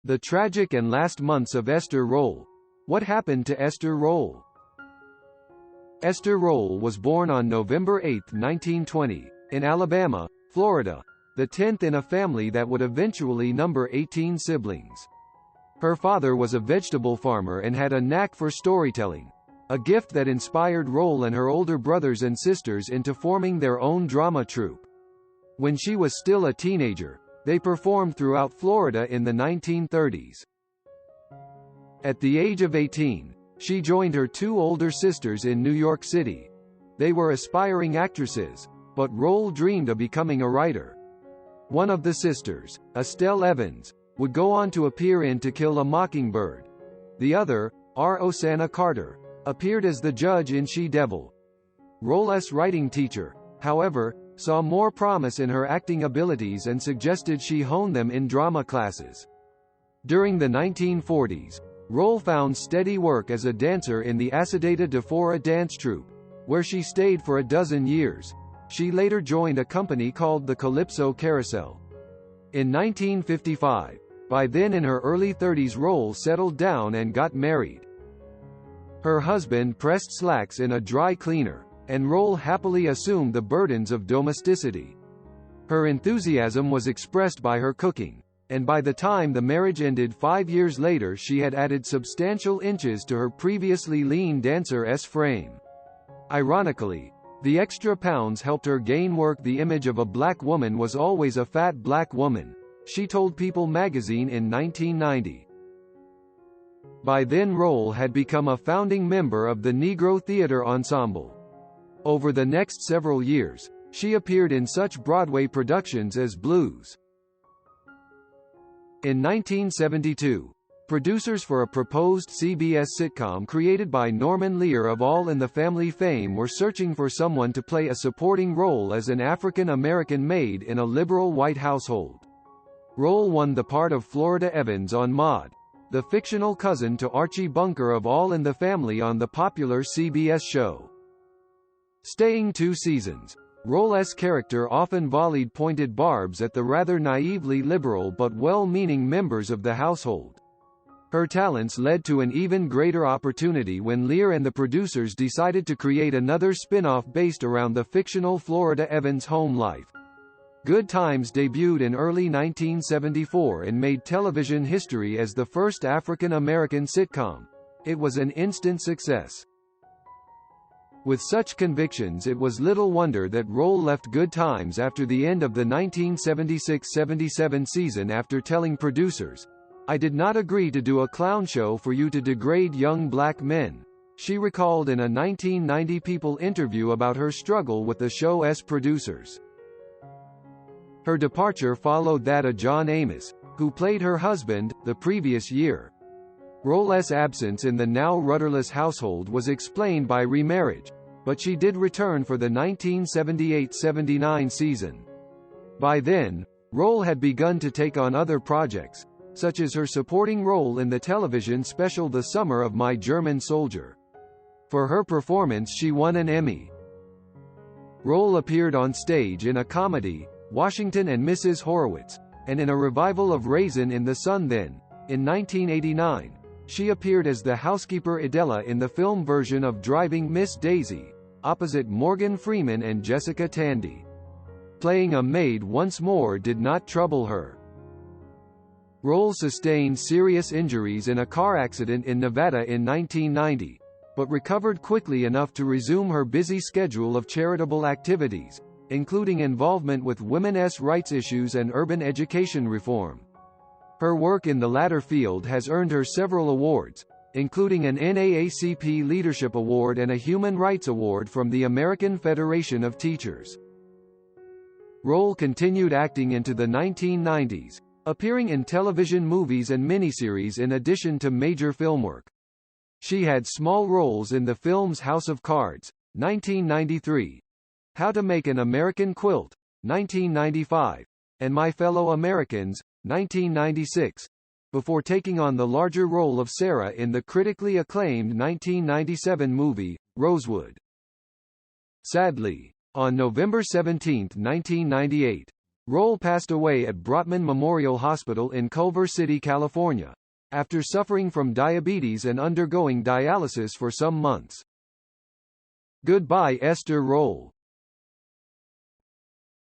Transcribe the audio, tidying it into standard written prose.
The tragic and last months of Esther Rolle. What happened to Esther Rolle? Esther Rolle was born on November 8, 1920, in Alabama, Florida, the 10th in a family that would eventually number 18 siblings. Her father was a vegetable farmer and had a knack for storytelling, a gift that inspired Rolle and her older brothers and sisters into forming their own drama troupe. When she was still a teenager, they performed throughout Florida in the 1930s. At the age of 18, she joined her two older sisters in New York City. They were aspiring actresses, but Rolle dreamed of becoming a writer. One of the sisters, Estelle Evans, would go on to appear in To Kill a Mockingbird. The other, Rosanna Carter, appeared as the judge in She-Devil. Rolle's writing teacher, however, saw more promise in her acting abilities and suggested she hone them in drama classes. During the 1940s, Rolle found steady work as a dancer in the Acideta de Fora dance troupe, where she stayed for a dozen years. She later joined a company called the Calypso Carousel. In 1955, by then in her early 30s, Rolle settled down and got married. Her husband pressed slacks in a dry cleaner, and Rolle happily assumed the burdens of domesticity. Her enthusiasm was expressed by her cooking, and by the time the marriage ended 5 years later she had added substantial inches to her previously lean dancer's frame. Ironically, the extra pounds helped her gain work. The image of a black woman was always a fat black woman, she told People magazine in 1990. By then Rolle had become a founding member of the Negro Theater Ensemble. Over the next several years, she appeared in such Broadway productions as Blues. In 1972, producers for a proposed CBS sitcom created by Norman Lear of All in the Family fame were searching for someone to play a supporting role as an African-American maid in a liberal white household. Rolle won the part of Florida Evans on Maude, the fictional cousin to Archie Bunker of All in the Family on the popular CBS show. Staying 2 seasons, Rolle's character often volleyed pointed barbs at the rather naively liberal but well-meaning members of the household. Her talents led to an even greater opportunity when Lear and the producers decided to create another spin-off based around the fictional Florida Evans' home life. Good Times debuted in early 1974 and made television history as the first African-American sitcom. It was an instant success. With such convictions, it was little wonder that Rolle left Good Times after the end of the 1976-77 season after telling producers, "I did not agree to do a clown show for you to degrade young black men," she recalled in a 1990 People interview about her struggle with the show's producers. Her departure followed that of John Amos, who played her husband, the previous year. Rolle's absence in the now rudderless household was explained by remarriage, but she did return for the 1978-79 season. By then, Rolle had begun to take on other projects, such as her supporting role in the television special The Summer of My German Soldier. For her performance she won an Emmy. Rolle appeared on stage in a comedy, Washington and Mrs. Horowitz, and in a revival of Raisin in the Sun. Then, in 1989, she appeared as the housekeeper Idella in the film version of Driving Miss Daisy, opposite Morgan Freeman and Jessica Tandy. Playing a maid once more did not trouble her. Rolle sustained serious injuries in a car accident in Nevada in 1990, but recovered quickly enough to resume her busy schedule of charitable activities, including involvement with women's rights issues and urban education reform. Her work in the latter field has earned her several awards, including an NAACP Leadership Award and a Human Rights Award from the American Federation of Teachers. Rolle continued acting into the 1990s, appearing in television movies and miniseries in addition to major film work. She had small roles in the films House of Cards, 1993, How to Make an American Quilt, 1995, and My Fellow Americans, 1996, before taking on the larger role of Sarah in the critically acclaimed 1997 movie, Rosewood. Sadly, on November 17, 1998, Rolle passed away at Brotman Memorial Hospital in Culver City, California, after suffering from diabetes and undergoing dialysis for some months. Goodbye Esther Rolle.